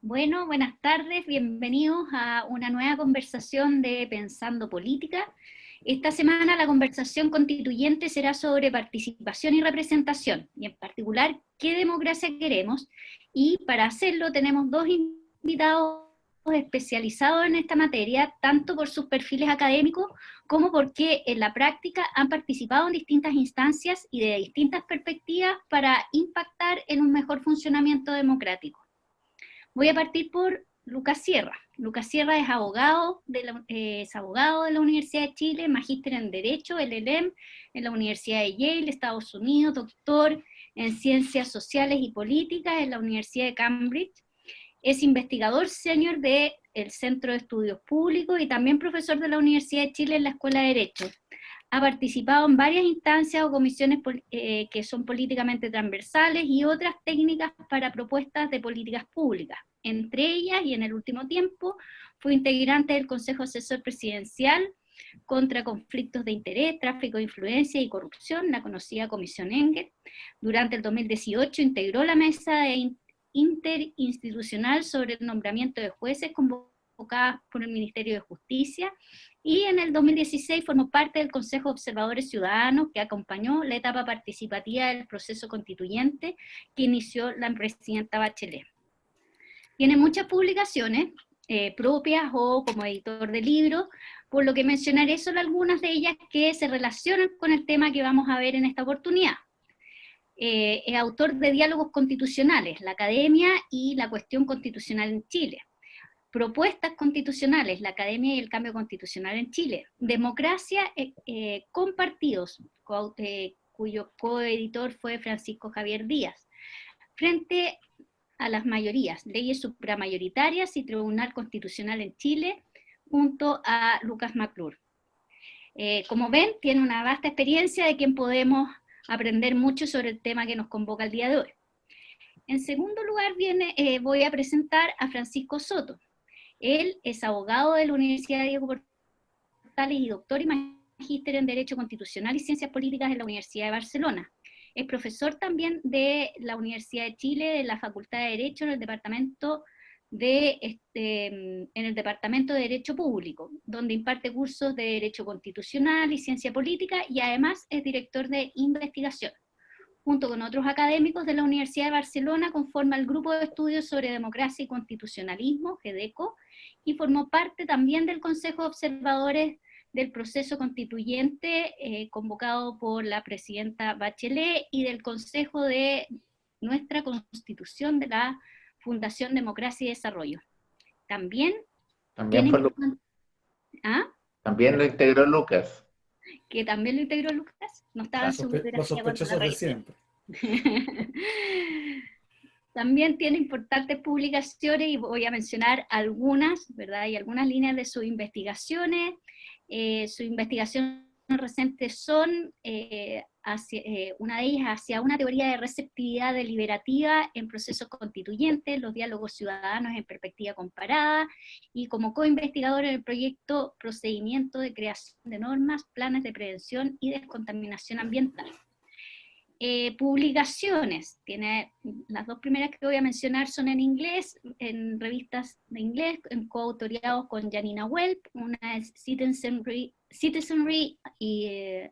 Bueno, buenas tardes, bienvenidos a una nueva conversación de Pensando Política. Esta semana la conversación constituyente será sobre participación y representación, y en particular, ¿qué democracia queremos? Y para hacerlo tenemos dos invitados especializados en esta materia, tanto por sus perfiles académicos como porque en la práctica han participado en distintas instancias y de distintas perspectivas para impactar en un mejor funcionamiento democrático. Voy a partir por Lucas Sierra. Lucas Sierra es abogado de la Universidad de Chile, magíster en Derecho, LLM, en la Universidad de Yale, Estados Unidos, doctor en Ciencias Sociales y Políticas en la Universidad de Cambridge. Es investigador senior del Centro de Estudios Públicos y también profesor de la Universidad de Chile en la Escuela de Derecho. Ha participado en varias instancias o comisiones que son políticamente transversales y otras técnicas para propuestas de políticas públicas. Entre ellas, y en el último tiempo, fue integrante del Consejo Asesor Presidencial contra conflictos de interés, tráfico de influencia y corrupción, la conocida Comisión Engel. Durante el 2018 integró la mesa interinstitucional sobre el nombramiento de jueces convocadas por el Ministerio de Justicia, y en el 2016 formó parte del Consejo de Observadores Ciudadanos que acompañó la etapa participativa del proceso constituyente que inició la presidenta Bachelet. Tiene muchas publicaciones propias o como editor de libros, por lo que mencionaré solo algunas de ellas que se relacionan con el tema que vamos a ver en esta oportunidad. Es autor de Diálogos Constitucionales, la Academia y la Cuestión Constitucional en Chile. Propuestas Constitucionales, la Academia y el Cambio Constitucional en Chile. Democracia con Partidos, cuyo coeditor fue Francisco Javier Díaz. Frente a las mayorías, leyes supramayoritarias y Tribunal Constitucional en Chile, junto a Lucas McClure. Como ven, tiene una vasta experiencia de quien podemos aprender mucho sobre el tema que nos convoca el día de hoy. En segundo lugar, voy a presentar a Francisco Soto. Él es abogado de la Universidad Diego Portales y doctor y magíster en Derecho Constitucional y Ciencias Políticas en la Universidad de Barcelona. Es profesor también de la Universidad de Chile, de la Facultad de Derecho en el Departamento de Derecho Público, donde imparte cursos de Derecho Constitucional y Ciencia Política, y además es director de investigación. Junto con otros académicos de la Universidad de Barcelona, conforma el Grupo de Estudios sobre Democracia y Constitucionalismo, GEDECO, y formó parte también del Consejo de Observadores del Proceso Constituyente, convocado por la presidenta Bachelet, y del Consejo de nuestra Constitución de la Fundación Democracia y Desarrollo. También También tiene fue ¿Ah? también lo integró Lucas. Que también lo integró Lucas, no estaba en su Los biografía cuando la sospechosos de revisé. siempre. También tiene importantes publicaciones y voy a mencionar algunas, ¿verdad? Y algunas líneas de sus investigaciones. Sus investigaciones recientes son, una de ellas hacia una teoría de receptividad deliberativa en procesos constituyentes, los diálogos ciudadanos en perspectiva comparada, y como co-investigador en el proyecto Procedimiento de Creación de Normas, Planes de Prevención y Descontaminación Ambiental. Publicaciones, tiene las dos primeras que voy a mencionar son en inglés, en revistas de inglés, coautoriados con Janina Welp. Una es Citizenry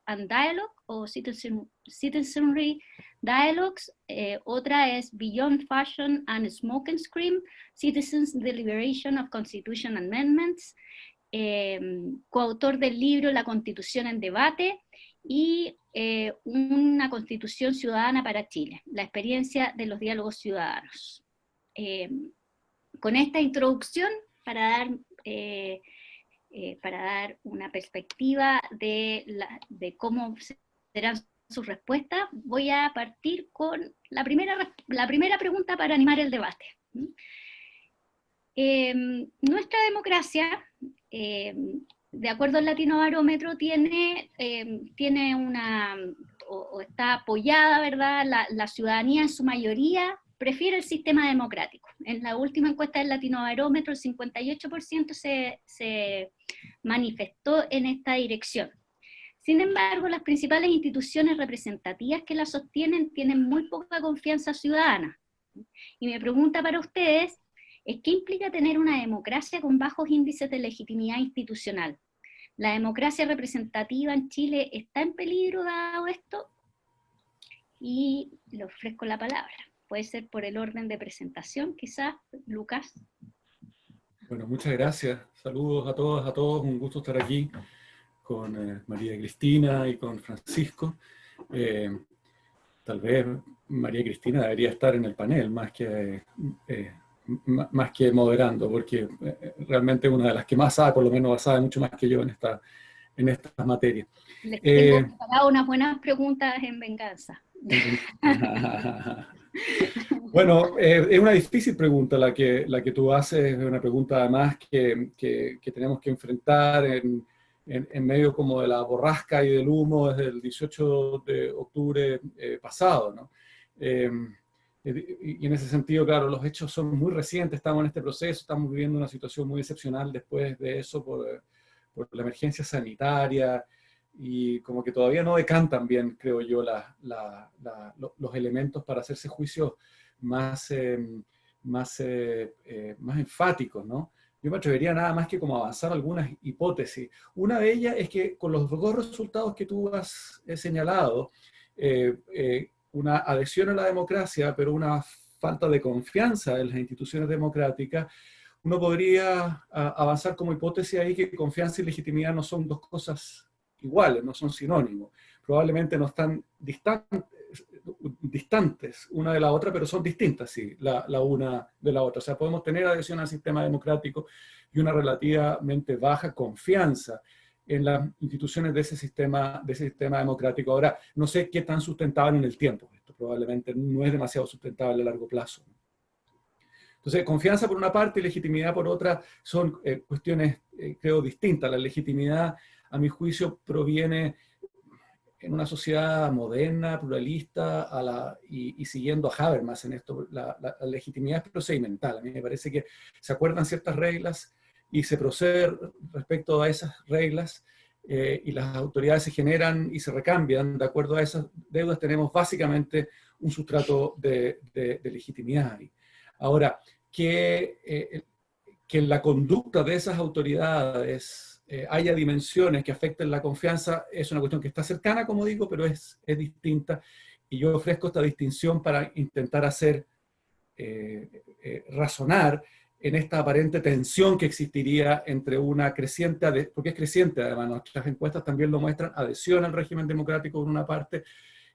and Dialogue, o Citizenry Dialogues. Otra es Beyond Fashion and Smoke and Scream, Citizens Deliberation of Constitution Amendments. Coautor del libro La Constitución en Debate, y una Constitución Ciudadana para Chile, la experiencia de los diálogos ciudadanos. Con esta introducción, para dar una perspectiva de cómo serán sus respuestas, voy a partir con la primera pregunta para animar el debate. Nuestra democracia, de acuerdo al Latinobarómetro, tiene o está apoyada, ¿verdad? La ciudadanía en su mayoría prefiere el sistema democrático. En la última encuesta del Latinobarómetro, el 58% se manifestó en esta dirección. Sin embargo, las principales instituciones representativas que la sostienen tienen muy poca confianza ciudadana. Y mi pregunta para ustedes ¿Qué implica tener una democracia con bajos índices de legitimidad institucional? ¿La democracia representativa en Chile está en peligro dado esto? Y le ofrezco la palabra. Puede ser por el orden de presentación, quizás, Lucas. Bueno, muchas gracias. Saludos a todos. Un gusto estar aquí con María Cristina y con Francisco. Tal vez María Cristina debería estar en el panel más que moderando, porque realmente es una de las que más sabe, por lo menos sabe mucho más que yo en estas materias. Les tengo preparado unas buenas preguntas en venganza. Bueno, es una difícil pregunta la que tú haces, es una pregunta además que tenemos que enfrentar en medio como de la borrasca y del humo desde el 18 de octubre pasado, ¿no? Y en ese sentido, claro, los hechos son muy recientes, estamos en este proceso, estamos viviendo una situación muy excepcional después de eso por la emergencia sanitaria, y como que todavía no decantan bien, creo yo, los elementos para hacerse juicios más enfáticos, ¿no? Yo me atrevería nada más que como avanzar algunas hipótesis. Una de ellas es que con los dos resultados que tú has señalado, una adhesión a la democracia, pero una falta de confianza en las instituciones democráticas, uno podría avanzar como hipótesis ahí que confianza y legitimidad no son dos cosas iguales, no son sinónimos. Probablemente no están distantes una de la otra, pero son distintas, sí, la una de la otra. O sea, podemos tener adhesión al sistema democrático y una relativamente baja confianza en las instituciones de ese sistema democrático. Ahora, no sé qué tan sustentable en el tiempo. Esto probablemente no es demasiado sustentable a largo plazo. Entonces, confianza por una parte y legitimidad por otra son cuestiones, creo, distintas. La legitimidad, a mi juicio, proviene en una sociedad moderna, pluralista, y siguiendo a Habermas en esto, la legitimidad es procedimental. A mí me parece que se acuerdan ciertas reglas y se procede respecto a esas reglas, y las autoridades se generan y se recambian de acuerdo a esas deudas. Tenemos básicamente un sustrato de legitimidad ahí. Ahora, que en la conducta de esas autoridades haya dimensiones que afecten la confianza es una cuestión que está cercana, como digo, pero es distinta, y yo ofrezco esta distinción para intentar hacer razonar en esta aparente tensión que existiría entre una creciente, porque es creciente además, nuestras encuestas también lo muestran, adhesión al régimen democrático por una parte,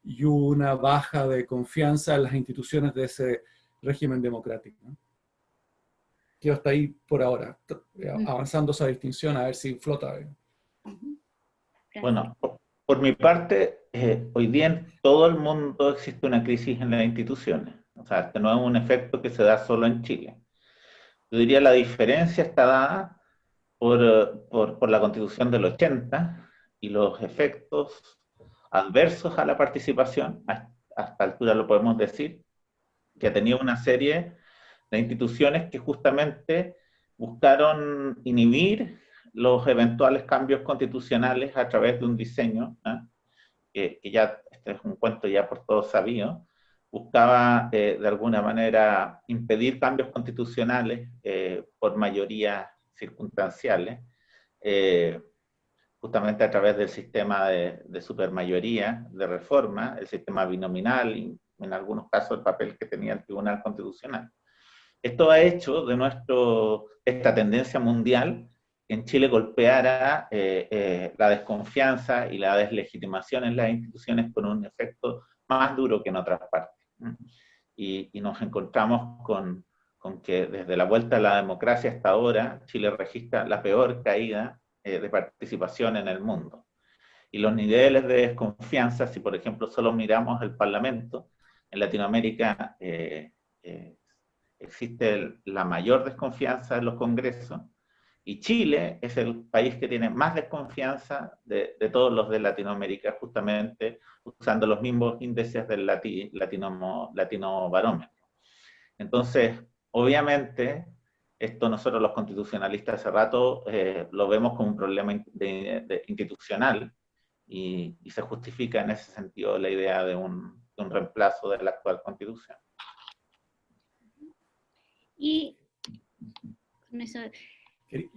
y una baja de confianza en las instituciones de ese régimen democrático, ¿no? Quedo hasta ahí por ahora, avanzando esa distinción a ver si flota. Bueno, por mi parte, hoy día en todo el mundo existe una crisis en las instituciones. O sea, este no es un efecto que se da solo en Chile. Yo diría la diferencia está dada por la Constitución del 80 y los efectos adversos a la participación, hasta altura lo podemos decir, que ha tenido una serie de instituciones que justamente buscaron inhibir los eventuales cambios constitucionales a través de un diseño, que ya, este es un cuento ya por todos sabido, buscaba de alguna manera impedir cambios constitucionales por mayorías circunstanciales, justamente a través del sistema de supermayoría, de reforma, el sistema binominal y en algunos casos el papel que tenía el Tribunal Constitucional. Esto ha hecho de esta tendencia mundial que en Chile golpeara la desconfianza y la deslegitimación en las instituciones con un efecto más duro que en otras partes. Y nos encontramos con que desde la vuelta a la democracia hasta ahora, Chile registra la peor caída de participación en el mundo. Y los niveles de desconfianza, si por ejemplo solo miramos el Parlamento, en Latinoamérica existe la mayor desconfianza en los congresos, y Chile es el país que tiene más desconfianza de todos los de Latinoamérica, justamente usando los mismos índices del Latino Barómetro. Entonces, obviamente, esto nosotros los constitucionalistas hace rato lo vemos como un problema institucional, y se justifica en ese sentido la idea de un reemplazo de la actual Constitución. Y eso.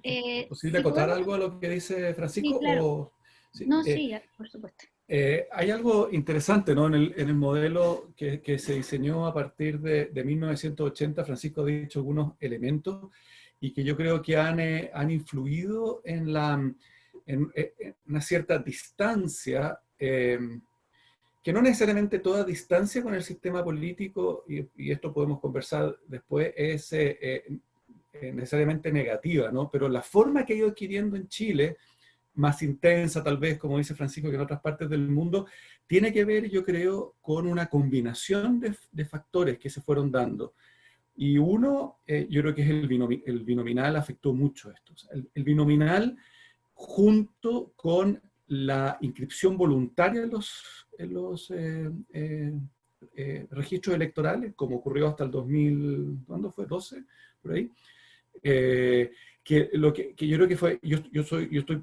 ¿Es posible Si acotar podemos, algo a lo que dice sí, Francisco? claro. Sí, No, sí, por supuesto. hay algo interesante, ¿no? En el modelo que se diseñó a partir de 1980, Francisco ha dicho algunos elementos y que yo creo que han influido en una cierta distancia, que no necesariamente toda distancia con el sistema político, y esto podemos conversar después, es necesariamente negativa, ¿no? Pero la forma que ha ido adquiriendo en Chile, más intensa tal vez, como dice Francisco, que en otras partes del mundo, tiene que ver, yo creo, con una combinación de factores que se fueron dando. Y uno, yo creo que es el binominal afectó mucho esto. O sea, el binominal, junto con la inscripción voluntaria en los registros electorales, como ocurrió hasta el 2000, ¿cuándo fue? 12, por ahí. Que yo creo que fue,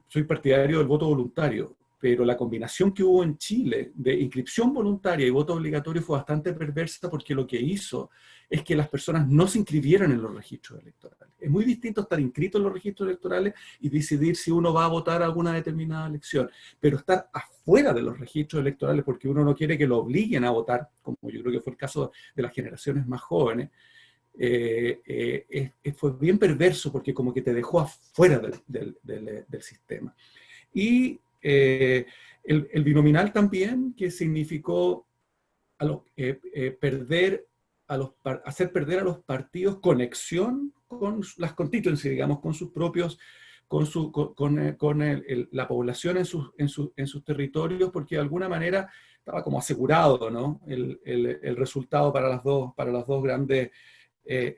soy partidario del voto voluntario, pero la combinación que hubo en Chile de inscripción voluntaria y voto obligatorio fue bastante perversa, porque lo que hizo es que las personas no se inscribieran en los registros electorales. Es muy distinto estar inscrito en los registros electorales y decidir si uno va a votar a alguna determinada elección, pero estar afuera de los registros electorales porque uno no quiere que lo obliguen a votar, como yo creo que fue el caso de las generaciones más jóvenes, fue bien perverso, porque como que te dejó afuera del sistema. Y el binominal también, que significó hacer perder a los partidos conexión con las constituencies, digamos, con sus propios, la población en sus territorios, porque de alguna manera estaba como asegurado, ¿no? El resultado para las dos grandes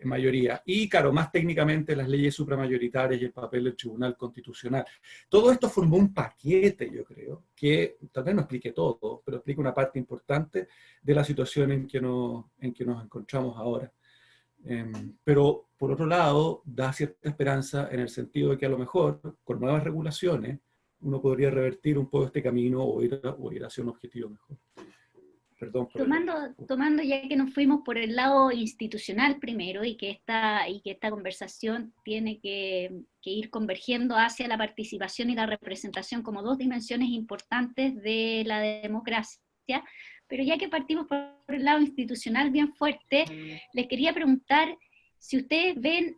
mayoría. Y claro, más técnicamente las leyes supramayoritarias y el papel del Tribunal Constitucional. Todo esto formó un paquete, yo creo, que tal vez no explique todo, pero explica una parte importante de la situación en que nos encontramos ahora. Pero por otro lado, da cierta esperanza en el sentido de que a lo mejor, con nuevas regulaciones, uno podría revertir un poco este camino o ir hacia un objetivo mejor. Perdón por tomando ya que nos fuimos por el lado institucional primero, y que esta conversación tiene que ir convergiendo hacia la participación y la representación como dos dimensiones importantes de la democracia, pero ya que partimos por el lado institucional bien fuerte, les quería preguntar si ustedes ven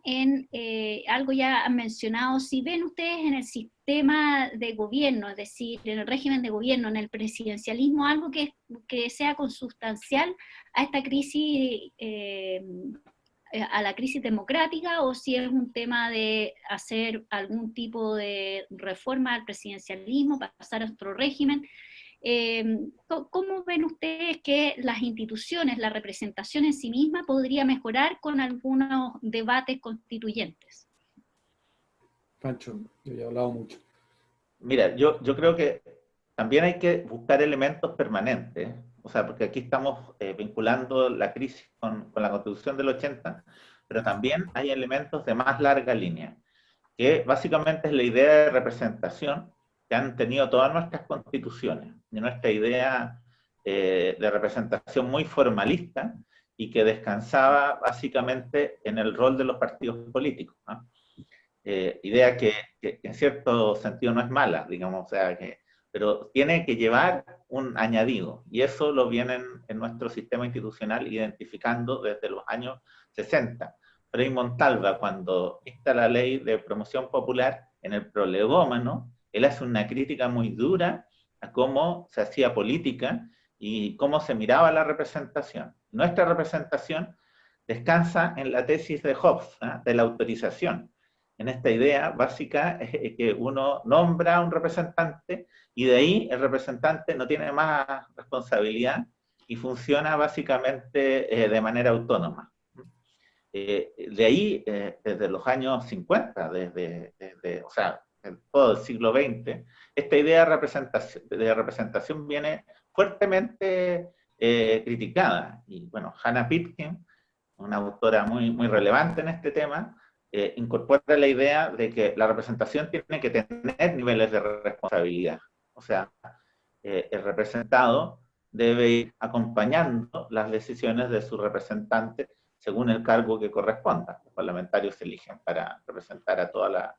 algo ya han mencionado, si ven ustedes en el sistema de gobierno, es decir, en el régimen de gobierno, en el presidencialismo, algo que sea consustancial a esta crisis, a la crisis democrática, o si es un tema de hacer algún tipo de reforma al presidencialismo, pasar a otro régimen. ¿Cómo ven ustedes que las instituciones, la representación en sí misma podría mejorar con algunos debates constituyentes? Pancho, yo ya he hablado mucho. Mira, yo creo que también hay que buscar elementos permanentes, o sea, porque aquí estamos vinculando la crisis con la Constitución del 80, pero también hay elementos de más larga línea, que básicamente es la idea de representación que han tenido todas nuestras constituciones, de nuestra idea de representación muy formalista y que descansaba básicamente en el rol de los partidos políticos, ¿no? Idea que en cierto sentido no es mala, digamos, o sea, pero tiene que llevar un añadido, y eso lo vienen en nuestro sistema institucional identificando desde los años 60. Frei Montalva, cuando dicta la ley de promoción popular, en el prolegómeno, él hace una crítica muy dura a cómo se hacía política y cómo se miraba la representación. Nuestra representación descansa en la tesis de Hobbes, ¿eh? De la autorización, en esta idea básica que uno nombra a un representante y de ahí el representante no tiene más responsabilidad y funciona básicamente de manera autónoma. De ahí, desde los años 50, o sea, en todo el siglo XX, esta idea de representación viene fuertemente criticada. Y bueno, Hannah Pitkin, una autora muy, muy relevante en este tema, incorpora la idea de que la representación tiene que tener niveles de responsabilidad. O sea, el representado debe ir acompañando las decisiones de su representante, según el cargo que corresponda. Los parlamentarios se eligen para representar a toda la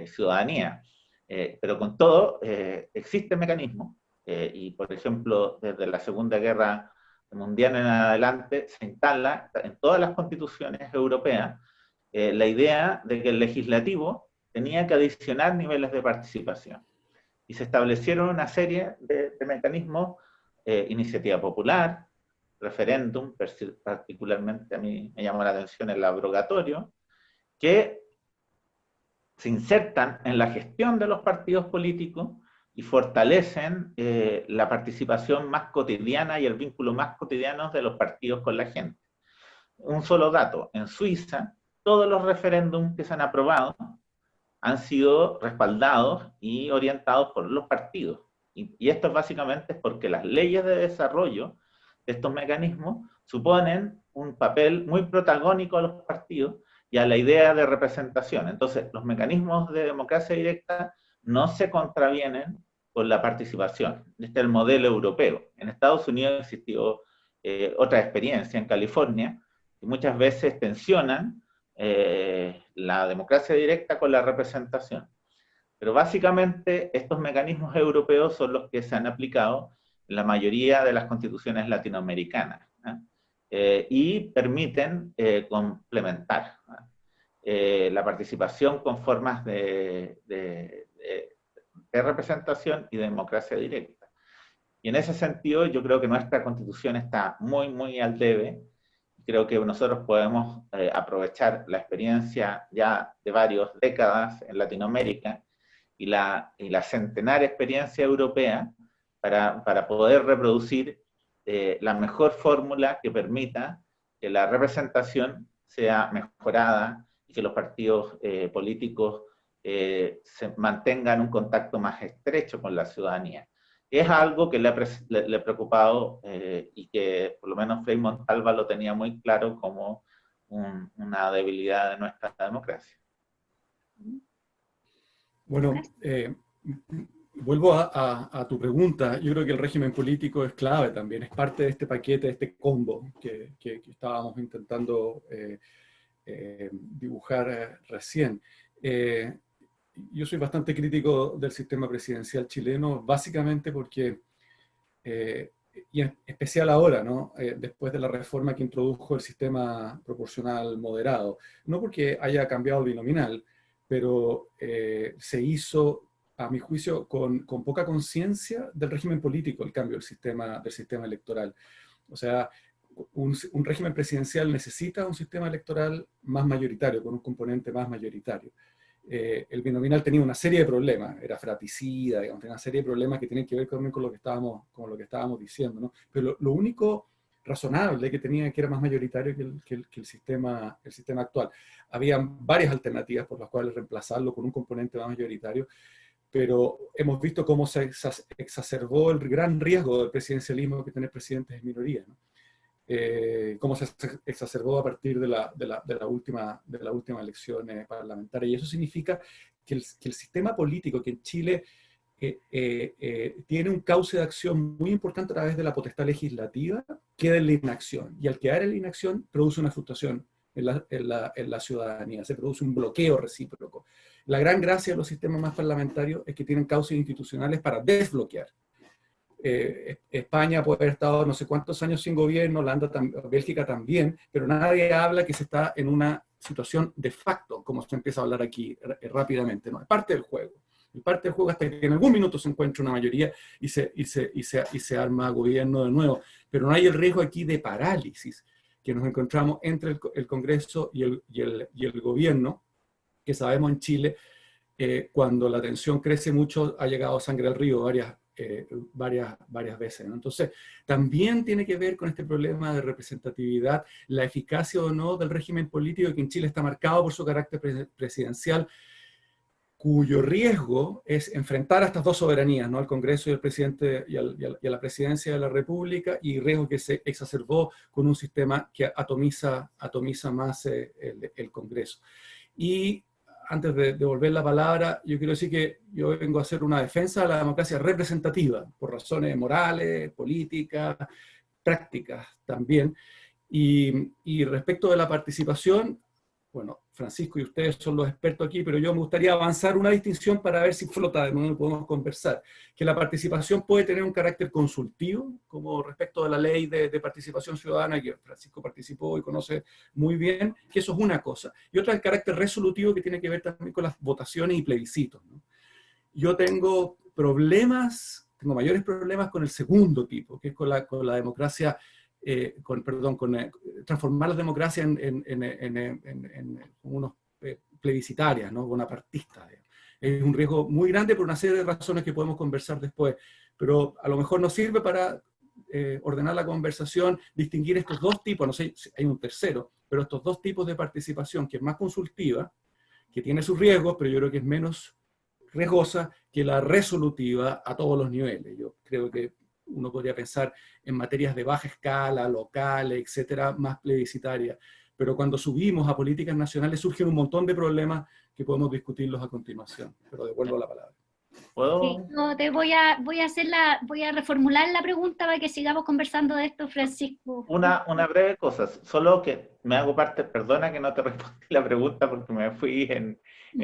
ciudadanía. Pero con todo, existen mecanismos, y por ejemplo, desde la Segunda Guerra Mundial en adelante, se instala en todas las constituciones europeas la idea de que el legislativo tenía que adicionar niveles de participación. Y se establecieron una serie de mecanismos, iniciativa popular, referéndum, particularmente a mí me llamó la atención el abrogatorio, que se insertan en la gestión de los partidos políticos y fortalecen la participación más cotidiana y el vínculo más cotidiano de los partidos con la gente. Un solo dato, en Suiza, todos los referéndums que se han aprobado han sido respaldados y orientados por los partidos. Y esto básicamente es porque las leyes de desarrollo de estos mecanismos suponen un papel muy protagónico a los partidos y a la idea de representación. Entonces, los mecanismos de democracia directa no se contravienen con la participación. Este es el modelo europeo. En Estados Unidos existió otra experiencia en California, que muchas veces tensionan la democracia directa con la representación. Pero básicamente estos mecanismos europeos son los que se han aplicado en la mayoría de las constituciones latinoamericanas, y permiten complementar la participación con formas de representación y democracia directa. Y en ese sentido yo creo que nuestra constitución está muy, muy al debe. Creo que nosotros podemos aprovechar la experiencia ya de varias décadas en Latinoamérica y la centenaria experiencia europea para poder reproducir la mejor fórmula que permita que la representación sea mejorada y que los partidos políticos se mantengan un contacto más estrecho con la ciudadanía. Es algo que le ha preocupado y que por lo menos Frei Montalva lo tenía muy claro como una debilidad de nuestra democracia. Bueno, vuelvo a tu pregunta. Yo creo que el régimen político es clave también, es parte de este paquete, de este combo que estábamos intentando dibujar recién. Yo soy bastante crítico del sistema presidencial chileno, básicamente porque, y en especial ahora, ¿no? Después de la reforma que introdujo el sistema proporcional moderado, no porque haya cambiado el binominal, pero se hizo, a mi juicio, con poca conciencia del régimen político el cambio del sistema electoral. O sea, un régimen presidencial necesita un sistema electoral más mayoritario, con un componente más mayoritario. El binominal tenía una serie de problemas, era fratricida, digamos, tenía una serie de problemas que tienen que ver con lo que estábamos diciendo, ¿no? Pero lo único razonable que tenía que era más mayoritario que el sistema actual. Había varias alternativas por las cuales reemplazarlo con un componente más mayoritario, pero hemos visto cómo se exacerbó el gran riesgo del presidencialismo que tener presidentes en minoría, ¿no? Cómo se exacerbó a partir de la última elección parlamentaria. Y eso significa que el sistema político que en Chile tiene un cauce de acción muy importante a través de la potestad legislativa, queda en la inacción. Y al quedar en la inacción, produce una frustración en la ciudadanía, se produce un bloqueo recíproco. La gran gracia de los sistemas más parlamentarios es que tienen cauces institucionales para desbloquear. España puede haber estado no sé cuántos años sin gobierno, Bélgica también, pero nadie habla que se está en una situación de facto, como se empieza a hablar aquí rápidamente, ¿no? Es parte del juego. Es parte del juego hasta que en algún minuto se encuentre una mayoría y se arma gobierno de nuevo. Pero no hay el riesgo aquí de parálisis que nos encontramos entre el Congreso y el gobierno, que sabemos en Chile, cuando la tensión crece mucho, ha llegado sangre al río varias veces, ¿no? Entonces, también tiene que ver con este problema de representatividad, la eficacia o no del régimen político que en Chile está marcado por su carácter presidencial, cuyo riesgo es enfrentar a estas dos soberanías, ¿no? Al Congreso y al presidente y a la presidencia de la República, y riesgo que se exacerbó con un sistema que atomiza más el Congreso. Y antes de devolver la palabra, yo quiero decir que yo vengo a hacer una defensa de la democracia representativa, por razones morales, políticas, prácticas también, Y respecto de la participación, bueno, Francisco y ustedes son los expertos aquí, pero yo me gustaría avanzar una distinción para ver si flota de nuevo y podemos conversar. Que la participación puede tener un carácter consultivo, como respecto de la ley de participación ciudadana, que Francisco participó y conoce muy bien, que eso es una cosa. Y otra, el carácter resolutivo, que tiene que ver también con las votaciones y plebiscitos, ¿no? Yo tengo mayores problemas con el segundo tipo, que es con la democracia, transformar la democracia en unos plebiscitarias, ¿no? Bonapartistas. Es un riesgo muy grande por una serie de razones que podemos conversar después, pero a lo mejor nos sirve para ordenar la conversación, distinguir estos dos tipos, no sé si hay un tercero, pero estos dos tipos de participación, que es más consultiva, que tiene sus riesgos, pero yo creo que es menos riesgosa que la resolutiva a todos los niveles. Yo creo que uno podría pensar en materias de baja escala, locales, etcétera, más plebiscitarias. Pero cuando subimos a políticas nacionales surgen un montón de problemas que podemos discutirlos a continuación. Pero devuelvo la palabra. ¿Puedo? Sí, no, voy a reformular la pregunta para que sigamos conversando de esto, Francisco. Una breve cosa, solo que me hago parte, perdona que no te respondí la pregunta porque me fui en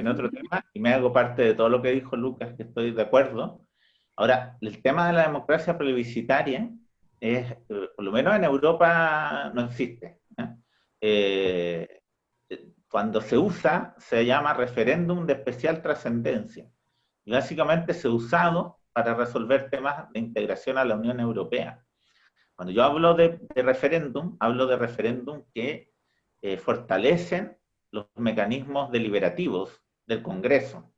otro tema, y me hago parte de todo lo que dijo Lucas, que estoy de acuerdo. Ahora, el tema de la democracia plebiscitaria es, por lo menos en Europa no existe, ¿eh? Cuando se usa, se llama referéndum de especial trascendencia. Y básicamente se ha usado para resolver temas de integración a la Unión Europea. Cuando yo hablo de referéndum, hablo de referéndum que fortalecen los mecanismos deliberativos del Congreso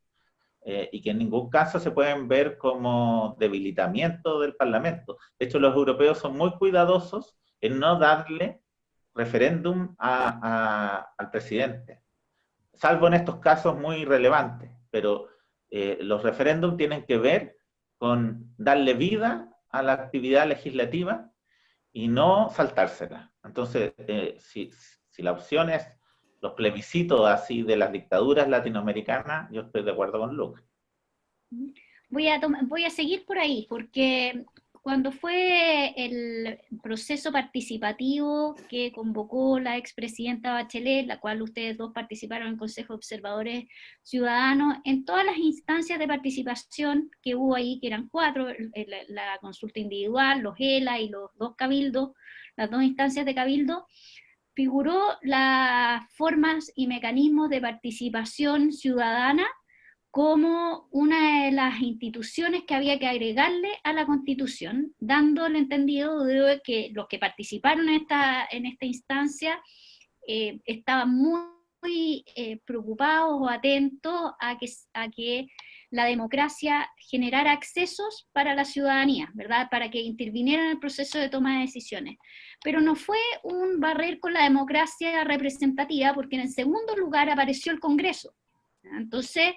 y que en ningún caso se pueden ver como debilitamiento del Parlamento. De hecho, los europeos son muy cuidadosos en no darle referéndum al presidente, salvo en estos casos muy relevantes, pero los referéndums tienen que ver con darle vida a la actividad legislativa y no saltársela. Entonces, si la opción es los plebiscitos así de las dictaduras latinoamericanas, yo estoy de acuerdo con Lucas. Voy a seguir por ahí, porque cuando fue el proceso participativo que convocó la expresidenta Bachelet, la cual ustedes dos participaron en el Consejo de Observadores Ciudadanos, en todas las instancias de participación que hubo ahí, que eran 4, la consulta individual, los ELA y los 2 cabildos, las 2 instancias de cabildo, figuró las formas y mecanismos de participación ciudadana como una de las instituciones que había que agregarle a la Constitución, dando el entendido de que los que participaron en esta instancia estaban muy preocupados o atentos a que la democracia generara accesos para la ciudadanía, ¿verdad? Para que interviniera en el proceso de toma de decisiones. Pero no fue un barrer con la democracia representativa, porque en el segundo lugar apareció el Congreso. Entonces,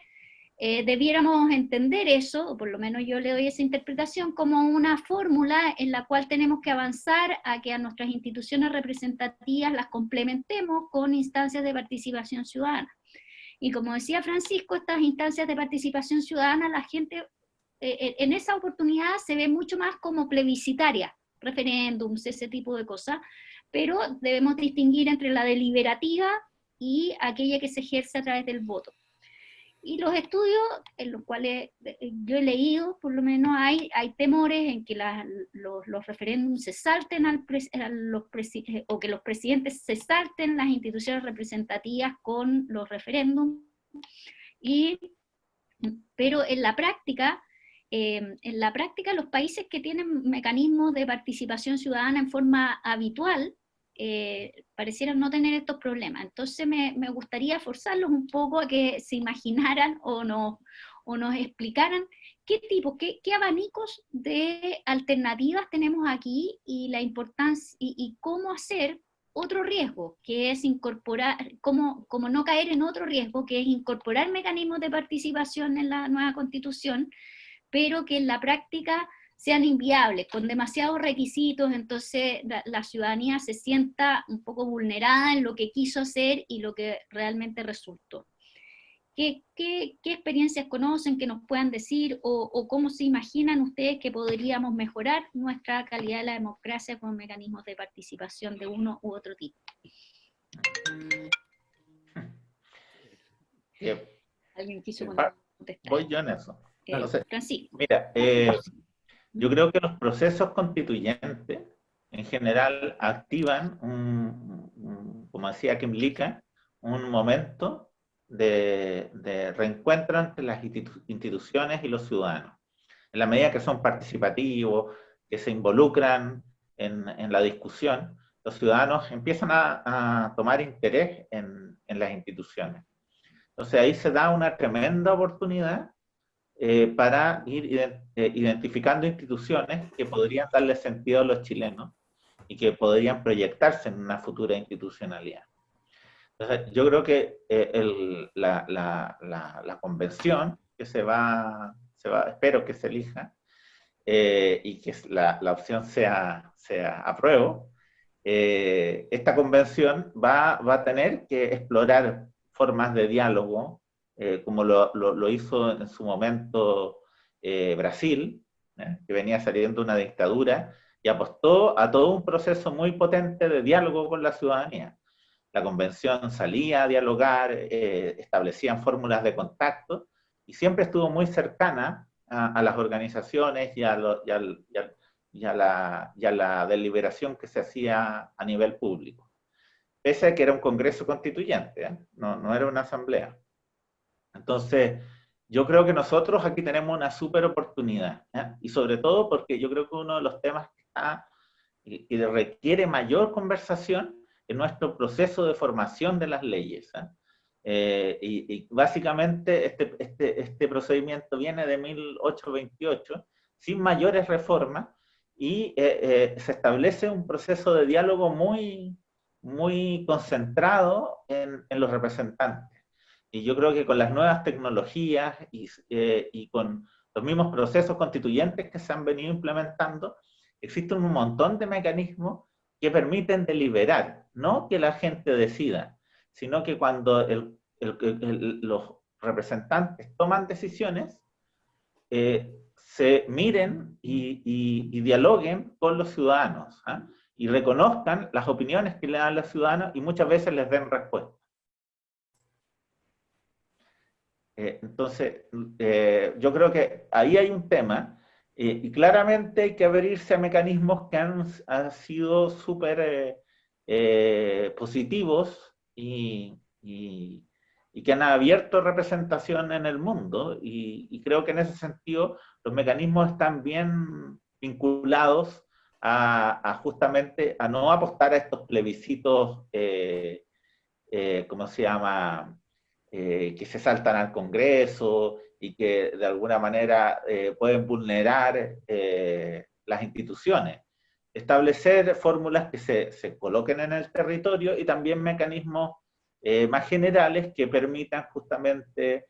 debiéramos entender eso, o por lo menos yo le doy esa interpretación, como una fórmula en la cual tenemos que avanzar a que a nuestras instituciones representativas las complementemos con instancias de participación ciudadana. Y como decía Francisco, estas instancias de participación ciudadana, la gente en esa oportunidad se ve mucho más como plebiscitaria, referéndums, ese tipo de cosas, pero debemos distinguir entre la deliberativa y aquella que se ejerce a través del voto. Y los estudios en los cuales yo he leído, por lo menos hay temores en que los referéndums se salten o que los presidentes se salten las instituciones representativas con los referéndums, pero en la práctica los países que tienen mecanismos de participación ciudadana en forma habitual, parecieran no tener estos problemas. Entonces me gustaría forzarlos un poco a que se imaginaran o nos explicaran qué abanicos de alternativas tenemos aquí y la importancia y cómo hacer otro riesgo, que es incorporar, cómo no caer en otro riesgo, que es incorporar mecanismos de participación en la nueva Constitución, pero que en la práctica sean inviables, con demasiados requisitos, entonces la ciudadanía se sienta un poco vulnerada en lo que quiso hacer y lo que realmente resultó. ¿Qué experiencias conocen que nos puedan decir o cómo se imaginan ustedes que podríamos mejorar nuestra calidad de la democracia con mecanismos de participación de uno u otro tipo? ¿Alguien quiso contestar? Voy yo en eso. Entonces, Francisco. mira, yo creo que los procesos constituyentes en general activan, como decía Kim Lika, un momento de reencuentro entre las instituciones y los ciudadanos. En la medida que son participativos, que se involucran en la discusión, los ciudadanos empiezan a tomar interés en las instituciones. Entonces ahí se da una tremenda oportunidad para ir identificando instituciones que podrían darle sentido a los chilenos y que podrían proyectarse en una futura institucionalidad. Entonces, yo creo que la convención que espero que se elija y que la opción sea apruebo, esta convención va a tener que explorar formas de diálogo, como lo hizo en su momento Brasil, que venía saliendo de una dictadura, y apostó a todo un proceso muy potente de diálogo con la ciudadanía. La convención salía a dialogar, establecían fórmulas de contacto, y siempre estuvo muy cercana a las organizaciones y a la deliberación que se hacía a nivel público. Pese a que era un congreso constituyente, no era una asamblea. Entonces, yo creo que nosotros aquí tenemos una súper oportunidad, y sobre todo porque yo creo que uno de los temas que requiere mayor conversación es nuestro proceso de formación de las leyes. Y básicamente este procedimiento viene de 1828, sin mayores reformas, y se establece un proceso de diálogo muy concentrado en los representantes. Y yo creo que con las nuevas tecnologías y con los mismos procesos constituyentes que se han venido implementando, existen un montón de mecanismos que permiten deliberar, no que la gente decida, sino que cuando los representantes toman decisiones, se miren y dialoguen con los ciudadanos, y reconozcan las opiniones que le dan los ciudadanos y muchas veces les den respuesta. Entonces, yo creo que ahí hay un tema, y claramente hay que abrirse a mecanismos que han sido súper positivos y que han abierto representación en el mundo, y creo que en ese sentido los mecanismos están bien vinculados justamente a no apostar a estos plebiscitos, ¿cómo se llama?, que se saltan al Congreso y que de alguna manera pueden vulnerar las instituciones. Establecer fórmulas que se coloquen en el territorio y también mecanismos más generales que permitan justamente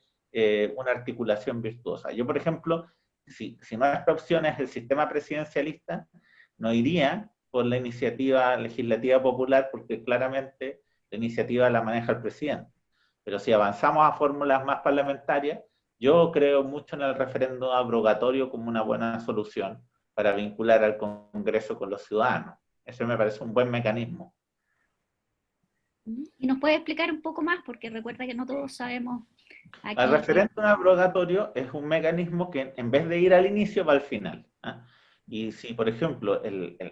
una articulación virtuosa. Yo, por ejemplo, si nuestra opción es el sistema presidencialista, no iría por la iniciativa legislativa popular, porque claramente la iniciativa la maneja el presidente. Pero si avanzamos a fórmulas más parlamentarias, yo creo mucho en el referéndum abrogatorio como una buena solución para vincular al Congreso con los ciudadanos. Eso me parece un buen mecanismo. ¿Y nos puede explicar un poco más? Porque recuerda que no todos sabemos. El referéndum abrogatorio es un mecanismo que en vez de ir al inicio va al final. Y si, por ejemplo,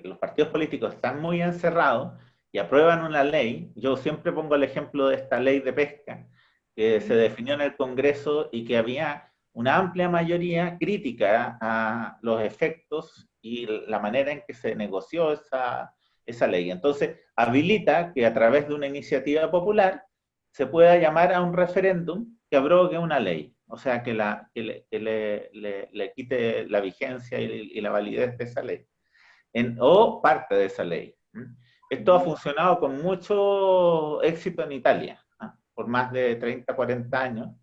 los partidos políticos están muy encerrados y aprueban una ley, yo siempre pongo el ejemplo de esta ley de pesca, que se definió en el Congreso y que había una amplia mayoría crítica a los efectos y la manera en que se negoció esa ley. Entonces, habilita que a través de una iniciativa popular se pueda llamar a un referéndum que abrogue una ley, o sea, que le quite la vigencia y la validez de esa ley, o parte de esa ley. Esto ha funcionado con mucho éxito en Italia, por más de 30, 40 años.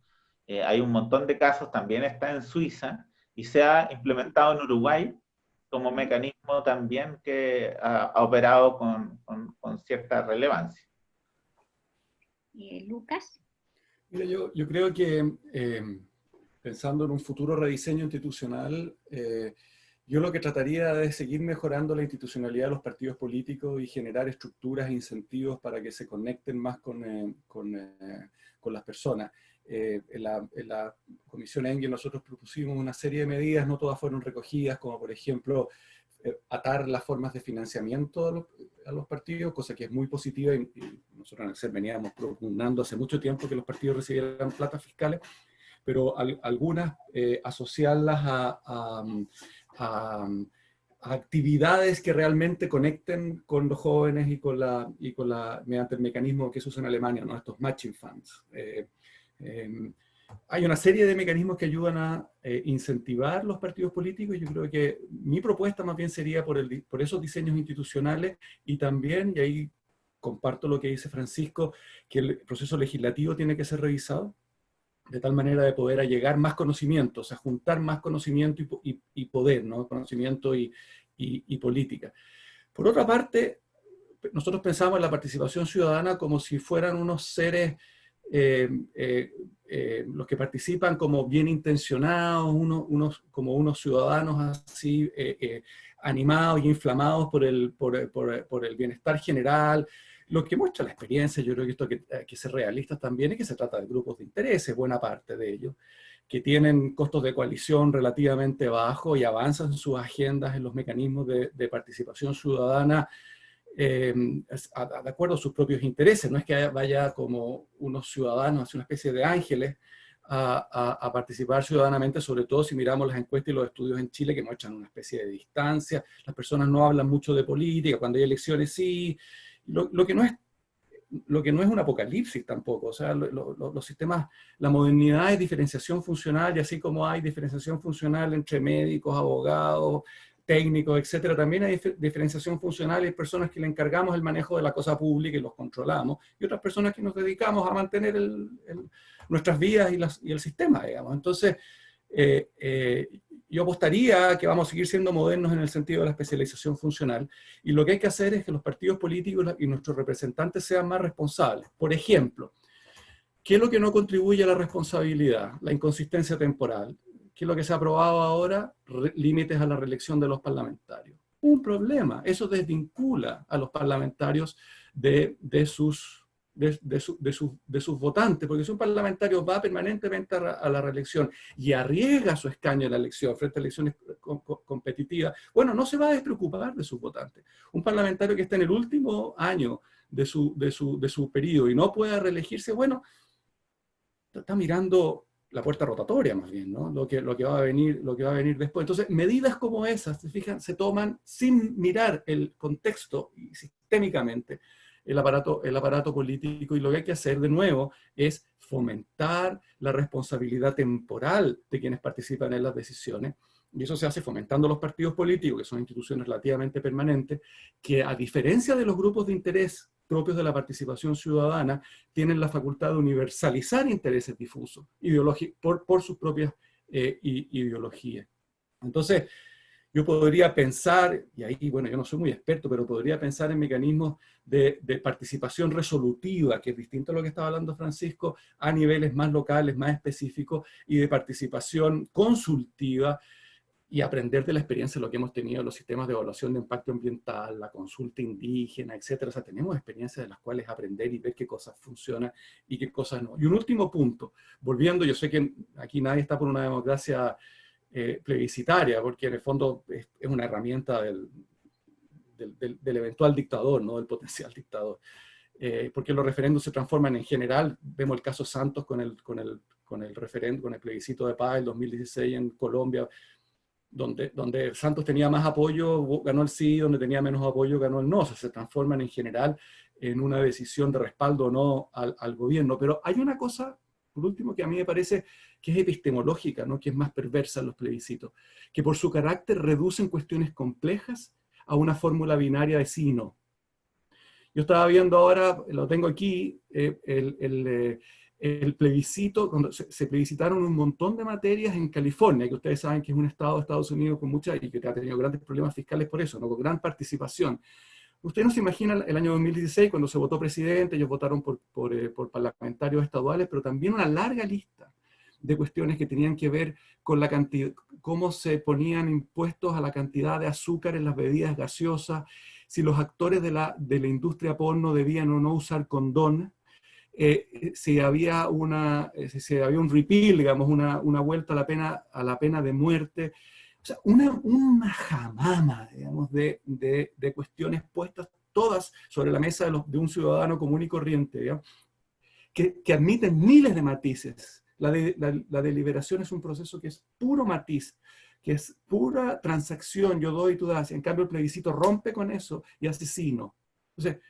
Hay un montón de casos, también está en Suiza, y se ha implementado en Uruguay como mecanismo también que ha operado con cierta relevancia. Lucas. Mira, yo creo que pensando en un futuro rediseño institucional, yo lo que trataría es seguir mejorando la institucionalidad de los partidos políticos y generar estructuras e incentivos para que se conecten más con las personas. En la Comisión Engel nosotros propusimos una serie de medidas, no todas fueron recogidas, como por ejemplo atar las formas de financiamiento a los partidos, cosa que es muy positiva, y nosotros en el CER veníamos propugnando hace mucho tiempo que los partidos recibieran plata fiscales, pero algunas asociarlas a actividades que realmente conecten con los jóvenes y mediante el mecanismo que se usa en Alemania, ¿no? Estos matching funds. Hay una serie de mecanismos que ayudan a incentivar los partidos políticos, y yo creo que mi propuesta más bien sería por esos diseños institucionales, y también, y ahí comparto lo que dice Francisco, que el proceso legislativo tiene que ser revisado, de tal manera de poder allegar más conocimiento, o sea, juntar más conocimiento y poder, ¿no? Conocimiento y política. Por otra parte, nosotros pensamos en la participación ciudadana como si fueran unos seres, los que participan como bien intencionados, como unos ciudadanos así animados y inflamados por el bienestar general. Lo que muestra la experiencia, yo creo que esto hay que ser realistas también, es que se trata de grupos de intereses, buena parte de ellos, que tienen costos de coalición relativamente bajos y avanzan en sus agendas en los mecanismos de participación ciudadana de acuerdo a sus propios intereses. No es que vaya como unos ciudadanos, así una especie de ángeles, a participar ciudadanamente, sobre todo si miramos las encuestas y los estudios en Chile que muestran una especie de distancia. Las personas no hablan mucho de política, cuando hay elecciones sí. Lo que no es un apocalipsis tampoco. O sea, los sistemas, la modernidad es diferenciación funcional, y así como hay diferenciación funcional entre médicos, abogados, técnicos, etcétera, también hay diferenciación funcional. Hay personas que le encargamos el manejo de la cosa pública y los controlamos, y otras personas que nos dedicamos a mantener nuestras vidas y el sistema, digamos. Entonces, yo apostaría que vamos a seguir siendo modernos en el sentido de la especialización funcional, y lo que hay que hacer es que los partidos políticos y nuestros representantes sean más responsables. Por ejemplo, ¿qué es lo que no contribuye a la responsabilidad? La inconsistencia temporal. ¿Qué es lo que se ha aprobado ahora? Límites a la reelección de los parlamentarios. Un problema. Eso desvincula a los parlamentarios de sus votantes, porque si un parlamentario va permanentemente a la reelección y arriesga su escaño en la elección frente a elecciones competitivas, bueno, no se va a despreocupar de sus votantes. Un parlamentario que está en el último año de su periodo y no pueda reelegirse, bueno, está mirando la puerta rotatoria más bien, ¿no? Lo que va a venir después. Entonces, medidas como esas, se fijan, se toman sin mirar el contexto y sistémicamente el aparato político, y lo que hay que hacer de nuevo es fomentar la responsabilidad temporal de quienes participan en las decisiones, y eso se hace fomentando los partidos políticos, que son instituciones relativamente permanentes, que a diferencia de los grupos de interés propios de la participación ciudadana, tienen la facultad de universalizar intereses difusos por sus propias ideologías. Entonces, yo podría pensar, y ahí, bueno, yo no soy muy experto, pero podría pensar en mecanismos de participación resolutiva, que es distinto a lo que estaba hablando Francisco, a niveles más locales, más específicos, y de participación consultiva, y aprender de la experiencia de lo que hemos tenido en los sistemas de evaluación de impacto ambiental, la consulta indígena, etcétera. O sea, tenemos experiencias de las cuales aprender y ver qué cosas funcionan y qué cosas no. Y un último punto, volviendo, yo sé que aquí nadie está por una democracia plebiscitaria, porque en el fondo es una herramienta del eventual dictador, no del potencial dictador. Porque los referéndums se transforman en general. Vemos el caso Santos con el referéndum, con el plebiscito de paz del 2016 en Colombia, donde Santos tenía más apoyo, ganó el sí, donde tenía menos apoyo, ganó el no. O sea, se transforman en general en una decisión de respaldo o no al gobierno. Pero hay una cosa, por último, que a mí me parece que es epistemológica, ¿no? Que es más perversa en los plebiscitos, que por su carácter reducen cuestiones complejas a una fórmula binaria de sí y no. Yo estaba viendo ahora, lo tengo aquí, el plebiscito, cuando se plebiscitaron un montón de materias en California, que ustedes saben que es un estado de Estados Unidos con mucha, y que ha tenido grandes problemas fiscales por eso, ¿no? Con gran participación. Usted no se imagina el año 2016, cuando se votó presidente, ellos votaron por parlamentarios estaduales, pero también una larga lista de cuestiones que tenían que ver con la cantidad, cómo se ponían impuestos a la cantidad de azúcar en las bebidas gaseosas, si los actores de la industria porno debían o no usar condón, si había si había un repeal, digamos, una vuelta a la pena de muerte. O sea, una jamama, digamos, de cuestiones puestas todas sobre la mesa de un ciudadano común y corriente, digamos, que admiten miles de matices. La deliberación es un proceso que es puro matiz, que es pura transacción, yo doy, tú das. En cambio, el plebiscito rompe con eso y hace sí, no. Entonces,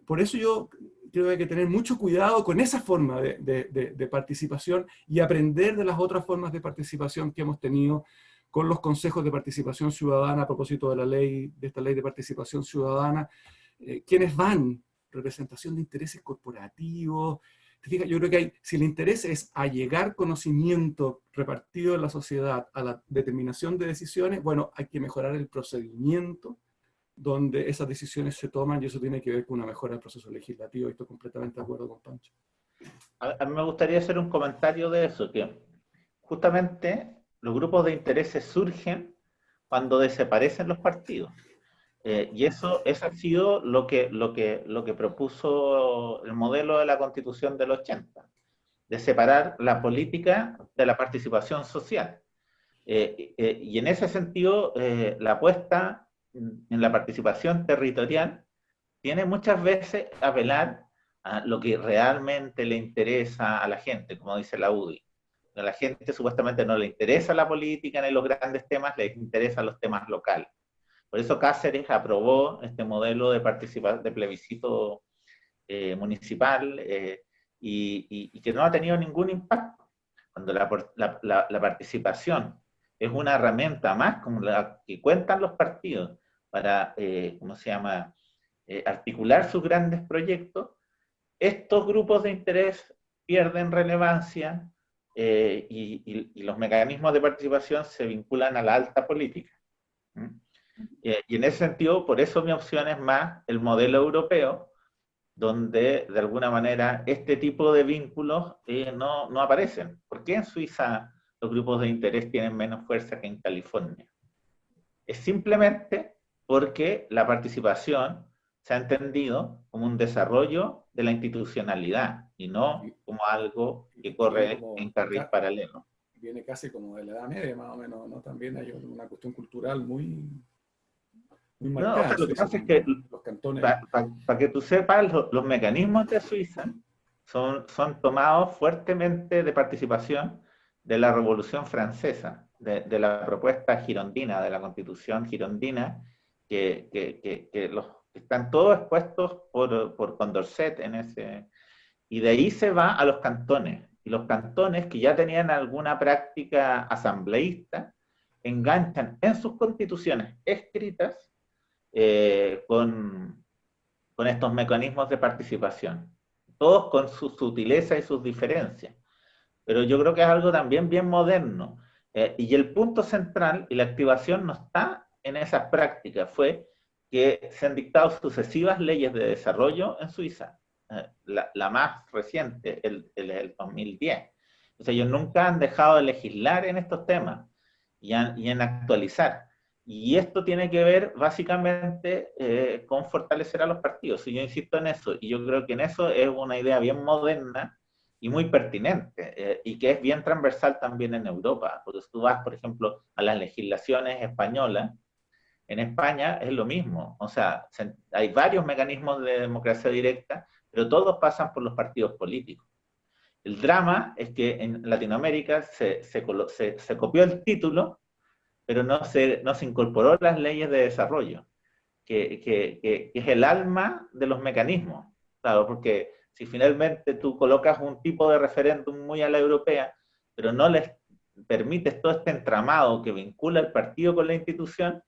por eso yo creo que hay que tener mucho cuidado con esa forma de participación y aprender de las otras formas de participación que hemos tenido con los consejos de participación ciudadana a propósito de esta ley de participación ciudadana, quienes van, representación de intereses corporativos. ¿Te fijas? Yo creo que si el interés es allegar conocimiento repartido en la sociedad a la determinación de decisiones, bueno, hay que mejorar el procedimiento donde esas decisiones se toman, y eso tiene que ver con una mejora del proceso legislativo, y estoy completamente de acuerdo con Pancho. A mí me gustaría hacer un comentario de eso, que justamente los grupos de intereses surgen cuando desaparecen los partidos. Y eso ha sido lo que propuso el modelo de la Constitución del 80, de separar la política de la participación social. Y en ese sentido, la apuesta en la participación territorial tiene muchas veces apelar a lo que realmente le interesa a la gente, como dice la UDI. A la gente supuestamente no le interesa la política ni los grandes temas, les interesan los temas locales. Por eso Cáceres aprobó este modelo de plebiscito municipal y que no ha tenido ningún impacto. Cuando la participación es una herramienta más como la que cuentan los partidos para, ¿cómo se llama?, articular sus grandes proyectos, estos grupos de interés pierden relevancia y los mecanismos de participación se vinculan a la alta política. Y en ese sentido, por eso mi opción es más el modelo europeo, donde de alguna manera este tipo de vínculos no aparecen. ¿Por qué en Suiza los grupos de interés tienen menos fuerza que en California? Es simplemente porque la participación se ha entendido como un desarrollo de la institucionalidad y no como algo que corre en carril paralelo. Viene casi como de la Edad Media, más o menos, ¿no? También hay una cuestión cultural muy marcada. No, o sea, lo que pasa es que, los cantones... para que tú sepas, los mecanismos de Suiza son tomados fuertemente de participación de la Revolución Francesa, de la propuesta girondina, de la Constitución girondina, que están todos expuestos por Condorcet en ese... Y de ahí se va a los cantones. Y los cantones, que ya tenían alguna práctica asambleísta, enganchan en sus constituciones escritas con estos mecanismos de participación, todos con su sutileza y sus diferencias. Pero yo creo que es algo también bien moderno. Y el punto central y la activación no está en esas prácticas, fue que se han dictado sucesivas leyes de desarrollo en Suiza. La más reciente, el 2010. O sea, ellos nunca han dejado de legislar en estos temas y en actualizar. Y esto tiene que ver básicamente con fortalecer a los partidos. Y yo insisto en eso, y yo creo que en eso es una idea bien moderna y muy pertinente, y que es bien transversal también en Europa. Porque si tú vas, por ejemplo, a las legislaciones españolas, en España es lo mismo. O sea, hay varios mecanismos de democracia directa, pero todos pasan por los partidos políticos. El drama es que en Latinoamérica se copió el título, pero no se incorporó las leyes de desarrollo, que es el alma de los mecanismos. Claro, porque si finalmente tú colocas un tipo de referéndum muy a la europea, pero no les permites todo este entramado que vincula el partido con la institución,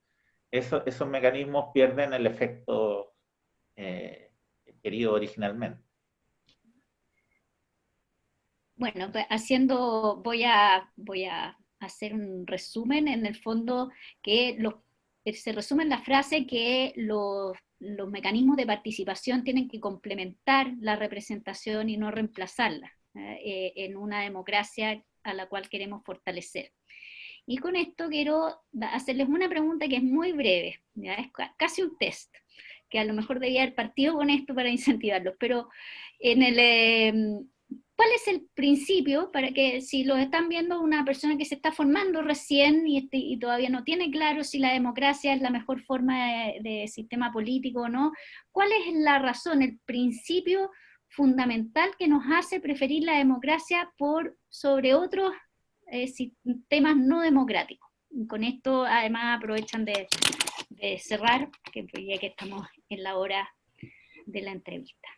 esos mecanismos pierden el efecto querido originalmente. Bueno, voy a hacer un resumen en el fondo, que se resume en la frase que los mecanismos de participación tienen que complementar la representación y no reemplazarla en una democracia a la cual queremos fortalecer. Y con esto quiero hacerles una pregunta que es muy breve, ¿ya? Es casi un test, que a lo mejor debía haber partido con esto para incentivarlos, pero ¿cuál es el principio para que, si lo están viendo una persona que se está formando recién y todavía no tiene claro si la democracia es la mejor forma de sistema político o no, cuál es la razón, el principio fundamental que nos hace preferir la democracia sobre otros temas no democráticos? Con esto además aprovechan de cerrar, ya que estamos en la hora de la entrevista.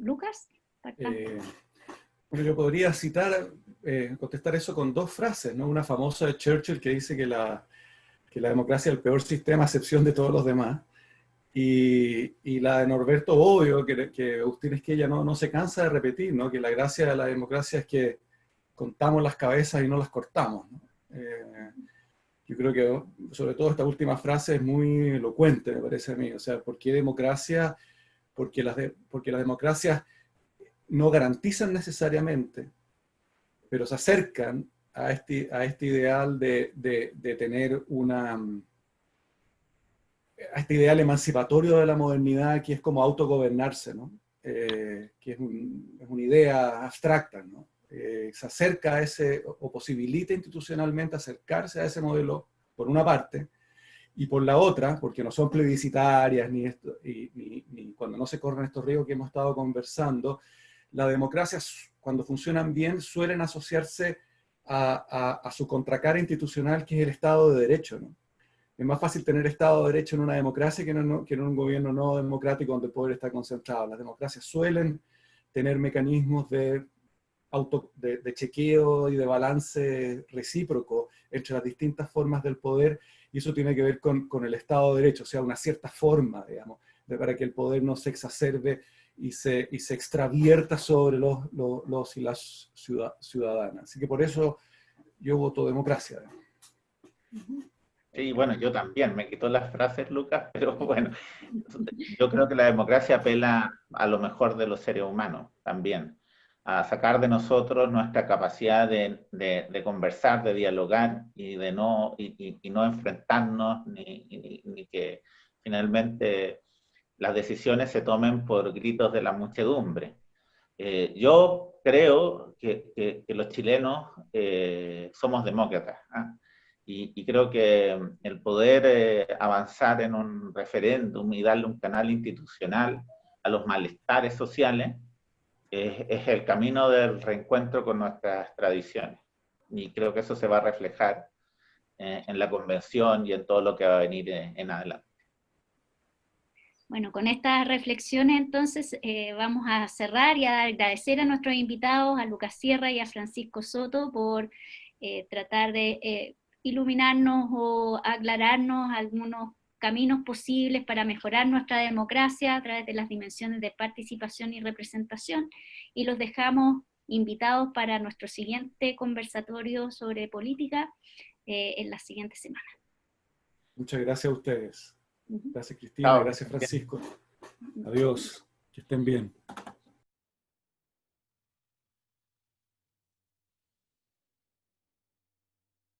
Lucas. Bueno, yo podría contestar eso con dos frases, ¿no? Una famosa de Churchill que dice que la democracia es el peor sistema a excepción de todos los demás, y la de Norberto Bobbio, que Agustín Esquella no se cansa de repetir, ¿no? Que la gracia de la democracia es que contamos las cabezas y no las cortamos, ¿no? Yo creo que sobre todo esta última frase es muy elocuente, me parece a mí. O sea, ¿por qué democracia? Porque las democracias no garantizan necesariamente, pero se acercan a este ideal de tener a este ideal emancipatorio de la modernidad, que es como autogobernarse, ¿no? Que es una idea abstracta, ¿no? Se acerca a ese, o posibilita institucionalmente acercarse a ese modelo, por una parte, y por la otra, porque no son plebiscitarias, ni cuando no se corren estos riesgos que hemos estado conversando, las democracias, cuando funcionan bien, suelen asociarse a su contracara institucional, que es el Estado de Derecho, ¿no? Es más fácil tener Estado de Derecho en una democracia que en un gobierno no democrático donde el poder está concentrado. Las democracias suelen tener mecanismos de chequeo y de balance recíproco entre las distintas formas del poder, y eso tiene que ver con el Estado de Derecho, o sea, una cierta forma, digamos, para que el poder no se exacerbe y se extravierta sobre los y las ciudadanas. Así que por eso yo voto democracia. Sí, bueno, yo también, me quitó las frases, Lucas, pero bueno, yo creo que la democracia apela a lo mejor de los seres humanos también, a sacar de nosotros nuestra capacidad de conversar, de dialogar y de no enfrentarnos, ni que finalmente las decisiones se tomen por gritos de la muchedumbre. Yo creo que los chilenos somos demócratas, ¿eh? Y creo que el poder avanzar en un referéndum y darle un canal institucional a los malestares sociales es el camino del reencuentro con nuestras tradiciones. Y creo que eso se va a reflejar en la convención y en todo lo que va a venir en adelante. Bueno, con estas reflexiones entonces vamos a cerrar y a agradecer a nuestros invitados, a Lucas Sierra y a Francisco Soto, por tratar de iluminarnos o aclararnos algunos caminos posibles para mejorar nuestra democracia a través de las dimensiones de participación y representación, y los dejamos invitados para nuestro siguiente conversatorio sobre política en la siguiente semana. Muchas gracias a ustedes. Gracias, Cristina. Chao. Gracias, Francisco. Adiós. Que estén bien.